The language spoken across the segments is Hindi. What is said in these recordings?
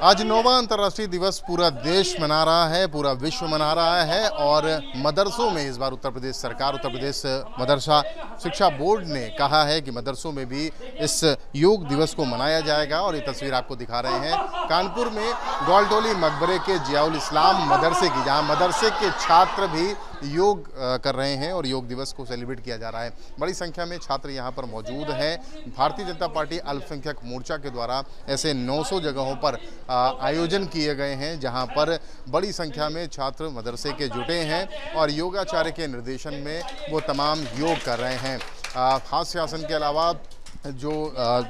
आज 9वां अंतर्राष्ट्रीय दिवस पूरा देश मना रहा है, पूरा विश्व मना रहा है और मदरसों में इस बार उत्तर प्रदेश सरकार, उत्तर प्रदेश मदरसा शिक्षा बोर्ड ने कहा है कि मदरसों में भी इस योग दिवस को मनाया जाएगा। और ये तस्वीर आपको दिखा रहे हैं कानपुर में ग्वालटोली मकबरे के जियाउल इस्लाम मदरसे की, जहां मदरसे के छात्र भी योग कर रहे हैं और योग दिवस को सेलिब्रेट किया जा रहा है। बड़ी संख्या में छात्र यहां पर मौजूद हैं। भारतीय जनता पार्टी अल्पसंख्यक मोर्चा के द्वारा ऐसे 900 जगहों पर आयोजन किए गए हैं, जहां पर बड़ी संख्या में छात्र मदरसे के जुटे हैं और योगाचार्य के निर्देशन में वो तमाम योग कर रहे हैं। हास्य आसन के अलावा जो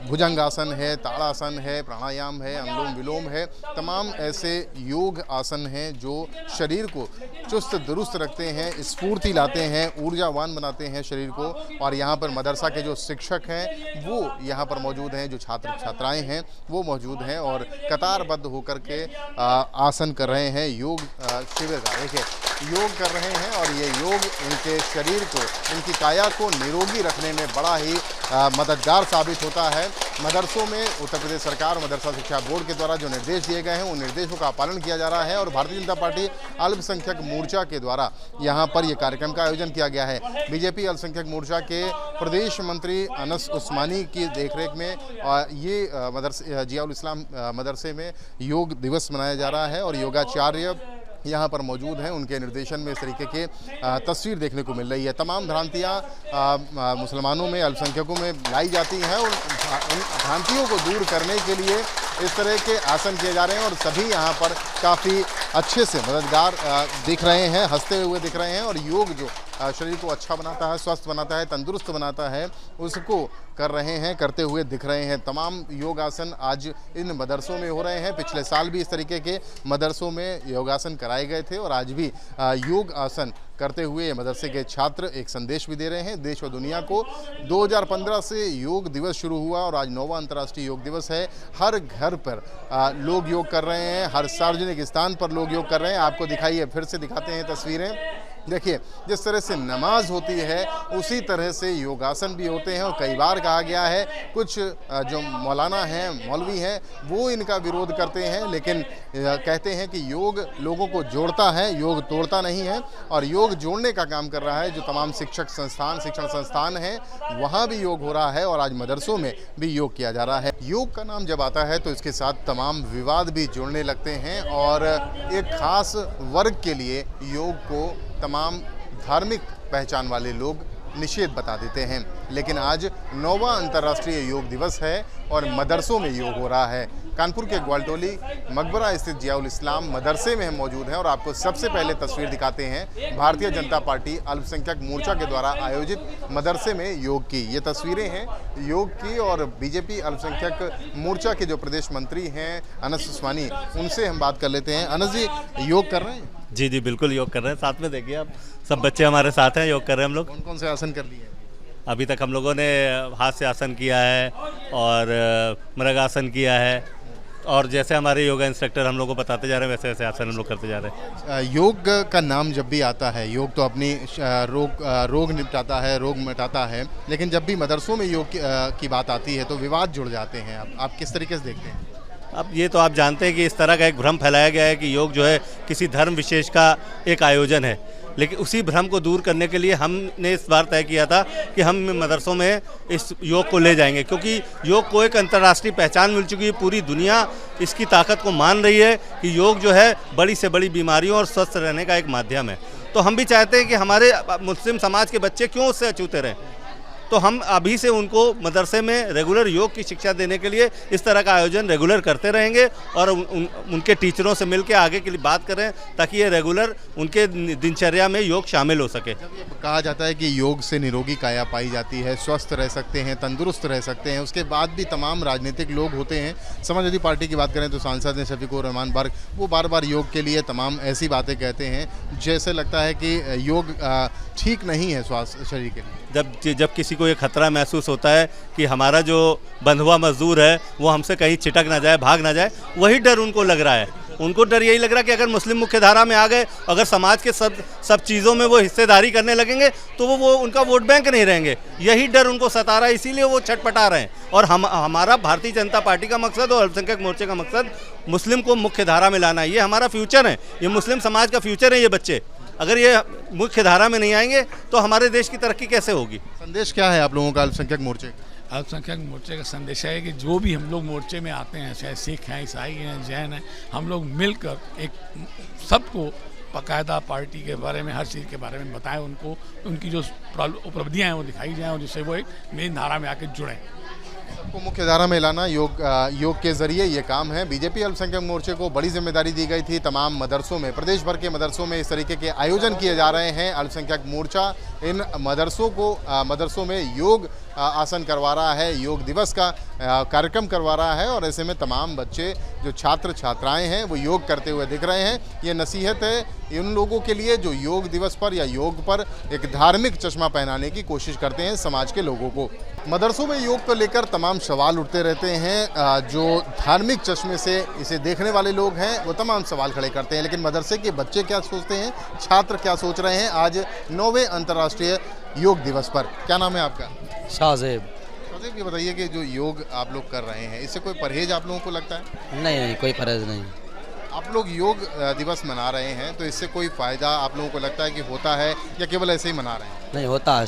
भुजंगासन है, ताड़ासन है, प्राणायाम है, अनुलोम विलोम है, तमाम ऐसे योग आसन हैं जो शरीर को चुस्त दुरुस्त रखते हैं, स्फूर्ति लाते हैं, ऊर्जावान बनाते हैं शरीर को। और यहाँ पर मदरसा के जो शिक्षक हैं वो यहाँ पर मौजूद हैं, जो छात्र छात्राएं हैं वो मौजूद हैं और कतारबद्ध होकर के आसन कर रहे हैं योग शिविर का। देखिए योग कर रहे हैं और ये योग इनके शरीर को, इनकी काया को निरोगी रखने में बड़ा ही मददगार साबित होता है। मदरसों में उत्तर प्रदेश सरकार मदरसा शिक्षा बोर्ड के द्वारा जो निर्देश दिए गए हैं उन निर्देशों का पालन किया जा रहा है और भारतीय जनता पार्टी अल्पसंख्यक मोर्चा के द्वारा यहाँ पर ये कार्यक्रम का आयोजन किया गया है। बीजेपी अल्पसंख्यक मोर्चा के प्रदेश मंत्री अनस उस्मानी की देखरेख में ये मदरसे जियाउल इस्लाम मदरसे में योग दिवस मनाया जा रहा है और योगाचार्य यहाँ पर मौजूद हैं। उनके निर्देशन में इस तरीके के तस्वीर देखने को मिल रही है। तमाम भ्रांतियाँ मुसलमानों में, अल्पसंख्यकों में लाई जाती हैं और उन भ्रांतियों को दूर करने के लिए इस तरह के आसन किए जा रहे हैं और सभी यहाँ पर काफ़ी अच्छे से मददगार दिख रहे हैं, हंसते हुए दिख रहे हैं। और योग जो शरीर को अच्छा बनाता है, स्वस्थ बनाता है, तंदुरुस्त बनाता है, उसको कर रहे हैं, करते हुए दिख रहे हैं। तमाम योगासन आज इन मदरसों में हो रहे हैं। पिछले साल भी इस तरीके के मदरसों में योगासन कराए गए थे और आज भी योग आसन करते हुए मदरसे के छात्र एक संदेश भी दे रहे हैं देश और दुनिया को। 2015 से योग दिवस शुरू हुआ और आज 9वां अंतर्राष्ट्रीय योग दिवस है। हर घर पर लोग योग कर रहे हैं, हर सार्वजनिक स्थान पर लोग योग कर रहे हैं। आपको दिखाइए, फिर से दिखाते हैं तस्वीरें। देखिए जिस तरह से नमाज होती है उसी तरह से योगासन भी होते हैं और कई बार कहा गया है कुछ जो मौलाना हैं, मौलवी हैं, वो इनका विरोध करते हैं, लेकिन कहते हैं कि योग लोगों को जोड़ता है, योग तोड़ता नहीं है और योग जोड़ने का काम कर रहा है। जो तमाम शिक्षण संस्थान हैं वहाँ भी योग हो रहा है और आज मदरसों में भी योग किया जा रहा है। योग का नाम जब आता है तो इसके साथ तमाम विवाद भी जुड़ने लगते हैं और एक खास वर्ग के लिए योग को तमाम धार्मिक पहचान वाले लोग निषेध बता देते हैं। लेकिन आज 9वां अंतर्राष्ट्रीय योग दिवस है और मदरसों में योग हो रहा है। कानपुर के ग्वालटोली मकबरा स्थित जियाउल इस्लाम मदरसे में हम मौजूद हैं और आपको सबसे पहले तस्वीर दिखाते हैं भारतीय जनता पार्टी अल्पसंख्यक मोर्चा के द्वारा आयोजित मदरसे में योग की। ये तस्वीरें हैं योग की और बीजेपी अल्पसंख्यक मोर्चा के जो प्रदेश मंत्री हैं अनस उस्मानी, उनसे हम बात कर लेते हैं। अनस जी, योग कर रहे हैं? जी जी बिल्कुल योग कर रहे हैं। साथ में देखिए आप, सब बच्चे हमारे साथ हैं, योग कर रहे हैं हम लोग। कौन कौन से आसन कर लिए? अभी तक हम लोगों ने हास्य आसन किया है और मृगासन किया है और जैसे हमारे योगा इंस्ट्रक्टर हम लोग को बताते जा रहे हैं वैसे वैसे आसन हम लोग करते जा रहे हैं। योग का नाम जब भी आता है, योग तो अपनी रोग निपटाता है, रोग मिटाता है, लेकिन जब भी मदरसों में योग की बात आती है तो विवाद जुड़ जाते हैं। आप किस तरीके से देखते हैं? अब ये तो आप जानते हैं कि इस तरह का एक भ्रम फैलाया गया है कि योग जो है किसी धर्म विशेष का एक आयोजन है, लेकिन उसी भ्रम को दूर करने के लिए हमने इस बार तय किया था कि हम मदरसों में इस योग को ले जाएंगे, क्योंकि योग को एक अंतर्राष्ट्रीय पहचान मिल चुकी है। पूरी दुनिया इसकी ताकत को मान रही है कि योग जो है बड़ी से बड़ी बीमारियों और स्वस्थ रहने का एक माध्यम है। तो हम भी चाहते हैं कि हमारे मुस्लिम समाज के बच्चे क्यों उससे अछूते रहें, तो हम अभी से उनको मदरसे में रेगुलर योग की शिक्षा देने के लिए इस तरह का आयोजन रेगुलर करते रहेंगे और उनके टीचरों से मिलकर आगे के लिए बात करें ताकि ये रेगुलर उनके दिनचर्या में योग शामिल हो सके। कहा जाता है कि योग से निरोगी काया पाई जाती है, स्वस्थ रह सकते हैं, तंदुरुस्त रह सकते हैं। उसके बाद भी तमाम राजनीतिक लोग होते हैं। समाजवादी पार्टी की बात करें तो सांसद हैं शफीकुर रहमान बर्क, वो बार बार योग के लिए तमाम ऐसी बातें कहते हैं जैसे लगता है कि योग ठीक नहीं है स्वास्थ्य शरीर के लिए। जब किसी को ये खतरा महसूस होता है कि हमारा जो बंधुआ मजदूर है वो हमसे कहीं छिटक ना जाए, भाग ना जाए, वही डर उनको लग रहा है। उनको डर यही लग रहा है कि अगर मुस्लिम मुख्य धारा में आ गए, अगर समाज के सब चीज़ों में वो हिस्सेदारी करने लगेंगे तो वो उनका वोट बैंक नहीं रहेंगे। यही डर उनको सता रहा है, इसीलिए वो छटपटा रहे हैं। और हमारा भारतीय जनता पार्टी का मकसद और अल्पसंख्यक मोर्चे का मकसद मुस्लिम को मुख्य धारा में लाना है। ये हमारा फ्यूचर है, ये मुस्लिम समाज का फ्यूचर है। ये बच्चे अगर ये मुख्य धारा में नहीं आएंगे तो हमारे देश की तरक्की कैसे होगी। संदेश क्या है आप लोगों का अल्पसंख्यक मोर्चे का? अल्पसंख्यक मोर्चे का संदेश है कि जो भी हम लोग मोर्चे में आते हैं, चाहे सिख हैं, ईसाई हैं, जैन हैं, हम लोग मिलकर एक सबको बाकायदा पार्टी के बारे में, हर चीज़ के बारे में बताएं, उनको उनकी जो उपलब्धियां हैं वो दिखाई जाएं और जिससे वो एक मेन धारा में आके जुड़ें। सबको मुख्य धारा में लाना योग के जरिए ये काम है। बीजेपी अल्पसंख्यक मोर्चे को बड़ी जिम्मेदारी दी गई थी। तमाम मदरसों में, प्रदेश भर के मदरसों में इस तरीके के आयोजन किए जा रहे हैं। अल्पसंख्यक मोर्चा इन मदरसों में योग आसन करवा रहा है, योग दिवस का कार्यक्रम करवा रहा है और ऐसे में तमाम बच्चे जो छात्र छात्राएं हैं वो योग करते हुए दिख रहे हैं। ये नसीहत है उन लोगों के लिए जो योग दिवस पर या योग पर एक धार्मिक चश्मा पहनाने की कोशिश करते हैं समाज के लोगों को। मदरसों में योग को लेकर तमाम सवाल उठते रहते हैं। जो धार्मिक चश्मे से इसे देखने वाले लोग हैं वो तमाम सवाल खड़े करते हैं, लेकिन मदरसे के बच्चे क्या सोचते हैं, छात्र क्या सोच रहे हैं आज 9वें अंतर्राष्ट्रीय योग दिवस पर? क्या नाम है आपका? शाहजेब। शाहजेब, ये बताइए कि जो योग आप लोग कर रहे हैं इससे कोई परहेज आप लोगों को लगता है? नहीं, कोई परहेज नहीं। आप लोग योग दिवस मना रहे हैं तो इससे कोई फ़ायदा आप लोगों को लगता है कि होता है या केवल ऐसे ही मना रहे हैं? नहीं, होता है।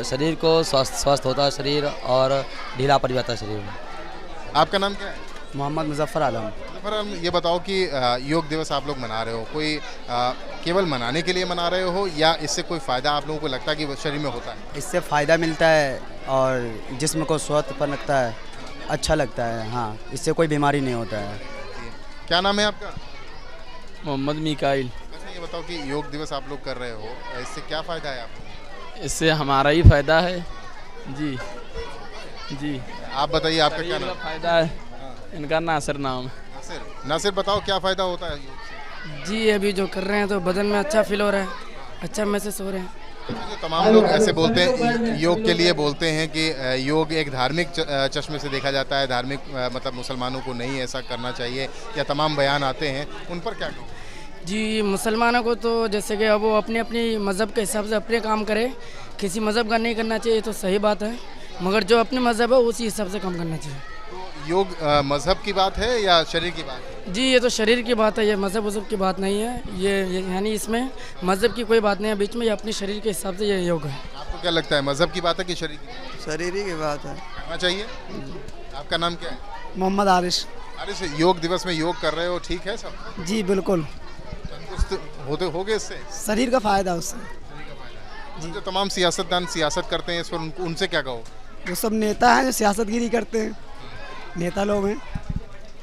शरीर को स्वस्थ होता है शरीर और ढीला पड़ जाता है शरीर में। आपका नाम क्या है? मोहम्मद मुजफ्फर आलम। मुजफ्फर आलम, ये बताओ कि योग दिवस आप लोग मना रहे हो, कोई केवल मनाने के लिए मना रहे हो या इससे कोई फ़ायदा आप लोगों को लगता है कि शरीर में होता है? इससे फ़ायदा मिलता है और जिस्म को स्वस्थ लगता है, अच्छा लगता है। हाँ, इससे कोई बीमारी नहीं होता है। क्या नाम है आपका? मोहम्मद मिकाइल। अच्छा, ये बताओ कि योग दिवस आप लोग कर रहे हो, इससे क्या फ़ायदा है आपको? इससे हमारा ही फायदा है जी। जी, आप बताइए, आपका क्या नाम? फायदा है। इनका नासिर नाम है। नासिर, बताओ क्या फ़ायदा होता है योग से? जी, अभी जो कर रहे हैं तो बदन में अच्छा फील हो रहा है, अच्छा महसूस हो रहे हैं। जो तमाम लोग ऐसे बोलते हैं, योग के लिए बोलते हैं कि योग एक धार्मिक चश्मे से देखा जाता है, धार्मिक मतलब मुसलमानों को नहीं ऐसा करना चाहिए, या तमाम बयान आते हैं, उन पर क्या कहो? जी, मुसलमानों को तो जैसे कि अब वो अपने अपनी मज़हब के हिसाब से अपने काम करे, किसी मज़हब का नहीं करना चाहिए तो सही बात है, मगर जो अपने मज़हब है उसी हिसाब से काम करना चाहिए। तो योग मज़हब की बात है या शरीर की बात है? जी, ये तो शरीर की बात है, ये मज़हब वज़हब की बात नहीं है। ये यानी इसमें मज़हब की कोई बात नहीं है बीच में, ये अपनी शरीर के हिसाब से ये योग है। आपको क्या लगता है, मज़हब की बात है कि शरीर की? शरीर की बात है। करना चाहिए। आपका नाम क्या है? मोहम्मद आरिश। अरे, योग दिवस में योग कर रहे हो, ठीक है सब? जी बिल्कुल, तंदुरुस्त होगे इससे? शरीर का फ़ायदा उससे। जो तमाम सियासतदान सियासत करते हैं इस पर उनसे क्या कहो? वो सब नेता हैं जो सियासतगिरी करते हैं, नेता लोग हैं।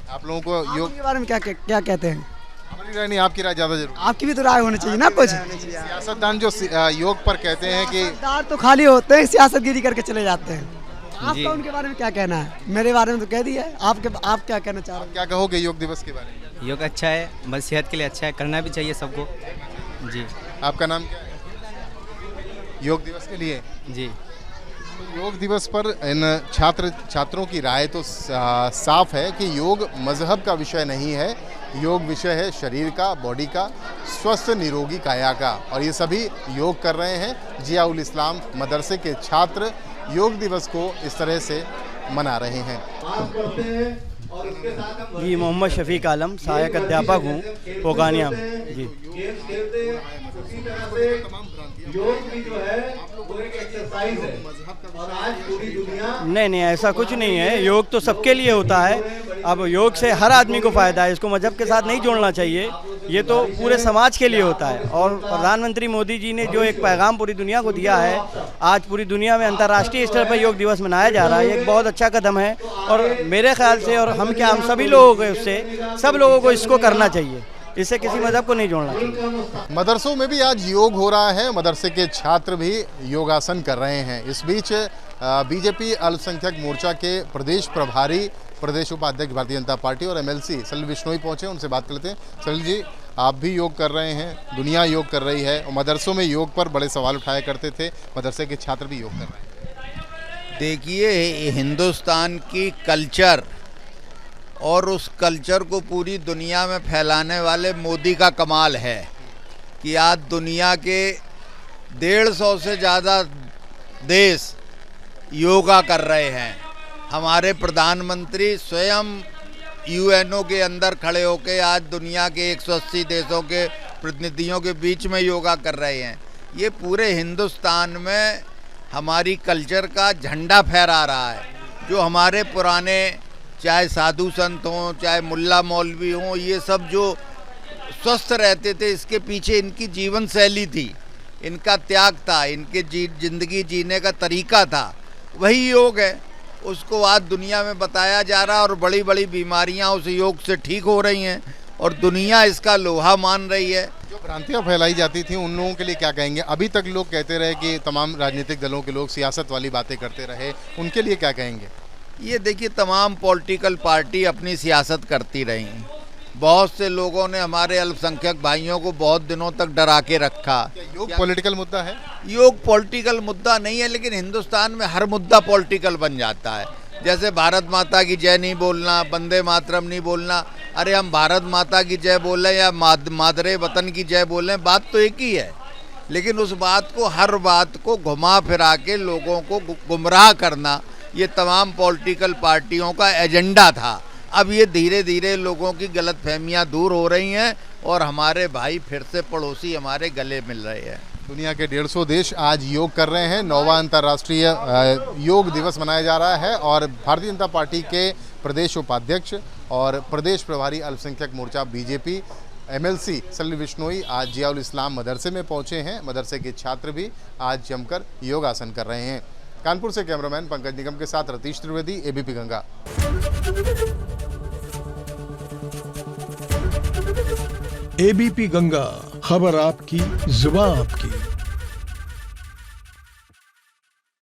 आप लोगों को योग के बारे में क्या कहते हैं? हमारी राय नहीं, आपकी राय ज़्यादा जरूरी। आपकी भी तो राय होनी चाहिए ना कुछ। सियासतदान जो योग पर कहते हैं कि सियासतदान तो खाली होते हैं, सियासतगिरी करके चले जाते हैं। आपका उनके बारे में क्या कहना है? मेरे बारे में तो कह दिया है, आप क्या कहना चाह रहे हैं? क्या कहोगे योग दिवस के बारे में? योग अच्छा है, बस सेहत के लिए अच्छा है, करना भी चाहिए सबको जी। आपका नाम क्या है? योग दिवस के लिए जी, योग दिवस पर इन छात्रों की राय तो साफ है कि योग मजहब का विषय नहीं है, योग विषय है शरीर का, बॉडी का, स्वस्थ निरोगी काया का। और ये सभी योग कर रहे हैं। जिया उल इस्लाम मदरसे के छात्र योग दिवस को इस तरह से मना रहे हैं। जी, मोहम्मद शफीक आलम, सहायक अध्यापक हूँ पोगानिया जी। नहीं, ऐसा कुछ नहीं है। योग तो सबके लिए होता है। अब योग से हर आदमी को फ़ायदा है, इसको मजहब के साथ नहीं जोड़ना चाहिए। ये तो पूरे समाज के लिए होता है। और प्रधानमंत्री मोदी जी ने जो एक पैगाम पूरी दुनिया को दिया है, आज पूरी दुनिया में अंतर्राष्ट्रीय स्तर पर योग दिवस मनाया जा रहा है, ये एक बहुत अच्छा कदम है। और मेरे ख्याल से, और हम सभी लोगों को उससे, सब लोगों को इसको करना चाहिए, इससे किसी मजहब को नहीं जोड़ना चाहिए। मदरसों में भी आज योग हो रहा है, मदरसे के छात्र भी योगासन कर रहे हैं। इस बीच बीजेपी अल्पसंख्यक मोर्चा के प्रदेश प्रभारी, प्रदेश उपाध्यक्ष भारतीय जनता पार्टी और एमएलसी सलिल बिश्नोई पहुंचे, उनसे बात करते हैं। सलिल जी, आप भी योग कर रहे हैं, दुनिया योग कर रही है, और मदरसों में योग पर बड़े सवाल उठाया करते थे, मदरसे के छात्र भी योग कर रहे हैं। देखिए, हिंदुस्तान की कल्चर और उस कल्चर को पूरी दुनिया में फैलाने वाले मोदी का कमाल है कि आज दुनिया के 150 से ज़्यादा देश योगा कर रहे हैं। हमारे प्रधानमंत्री स्वयं यूएनओ के अंदर खड़े होकर आज दुनिया के 180 देशों के प्रतिनिधियों के बीच में योगा कर रहे हैं। ये पूरे हिंदुस्तान में हमारी कल्चर का झंडा फहरा रहा है। जो हमारे पुराने चाहे साधु संत हों, चाहे मुल्ला मौलवी हों, ये सब जो स्वस्थ रहते थे, इसके पीछे इनकी जीवन शैली थी, इनका त्याग था, इनके जिंदगी जीने का तरीका था, वही योग है। उसको आज दुनिया में बताया जा रहा है और बड़ी बड़ी बीमारियां उस योग से ठीक हो रही हैं और दुनिया इसका लोहा मान रही है। जो भ्रांतियां फैलाई जाती थी उन लोगों के लिए क्या कहेंगे? अभी तक लोग कहते रहे कि तमाम राजनीतिक दलों के लोग सियासत वाली बातें करते रहे, उनके लिए क्या कहेंगे? ये देखिए, तमाम पॉलिटिकल पार्टी अपनी सियासत करती रही। बहुत से लोगों ने हमारे अल्पसंख्यक भाइयों को बहुत दिनों तक डरा के रखा। योग पॉलिटिकल मुद्दा है? योग पॉलिटिकल मुद्दा नहीं है, लेकिन हिंदुस्तान में हर मुद्दा पॉलिटिकल बन जाता है। जैसे भारत माता की जय नहीं बोलना, वंदे मातरम नहीं बोलना। अरे हम भारत माता की जय बोल रहे हैं या मादरे वतन की जय बोल रहे हैं, बात तो एक ही है, लेकिन उस बात को, हर बात को घुमा फिरा के लोगों को गुमराह करना, ये तमाम पॉलिटिकल पार्टियों का एजेंडा था। अब ये धीरे धीरे लोगों की गलतफहमियां दूर हो रही हैं और हमारे भाई फिर से पड़ोसी हमारे गले मिल रहे हैं। दुनिया के 150 देश आज योग कर रहे हैं। 9वां अंतर्राष्ट्रीय योग दिवस मनाया जा रहा है और भारतीय जनता पार्टी के प्रदेश उपाध्यक्ष और प्रदेश प्रभारी अल्पसंख्यक मोर्चा बीजेपी MLC सलील बिश्नोई आज जियाउल इस्लाम मदरसे में पहुंचे हैं। मदरसे के छात्र भी आज जमकर योगासन कर रहे हैं। कानपुर से कैमरामैन पंकज निगम के साथ रतीश त्रिवेदी, ABP गंगा। ABP गंगा, खबर आपकी, जुबान आपकी।